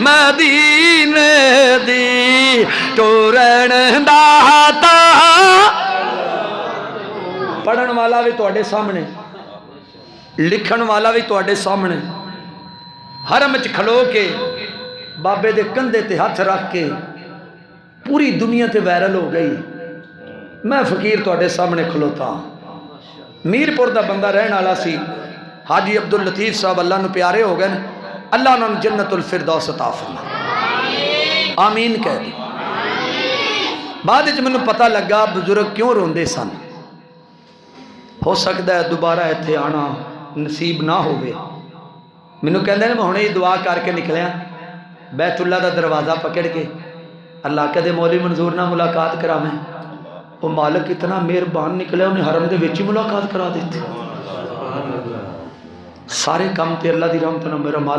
मदीने दी टुरन दाता। पढ़न वाला भी तुहाडे सामने, लिखण वाला भी तुहाडे सामने। हरम च खलो के बाबे दे कंधे ते हथ रख के पूरी दुनिया ते वायरल हो गई। मैं फकीर तुहाडे सामने खलोता। मीरपुर दा बंदा रहने वाला सी। हाजी अब्दुल लतीफ साहब अल्लाह नूं प्यारे हो गए। अल्लाह उन्होंने जन्नतुल फिरदौस अता फरमाए। आमीन कह दी। बाद विच मैनूं पता लगा बुजुर्ग क्यों रोंदे सन। हो सकता है दोबारा इत्थे आना नसीब ना होवे। मैनूं कहंदे ने मैं हुणे ही दुआ करके निकलिया बैतुल्ला दा दरवाज़ा पकड़ के। अल्लाह कदे मौली मंजूर ना मुलाकात करावें। वो मालिक इतना मेहरबान निकलिया, उन्हें हरम दे विच ही मुलाकात करा दी। सारे काम ते अल्लाह दी रहमत नाल मेरा मालिक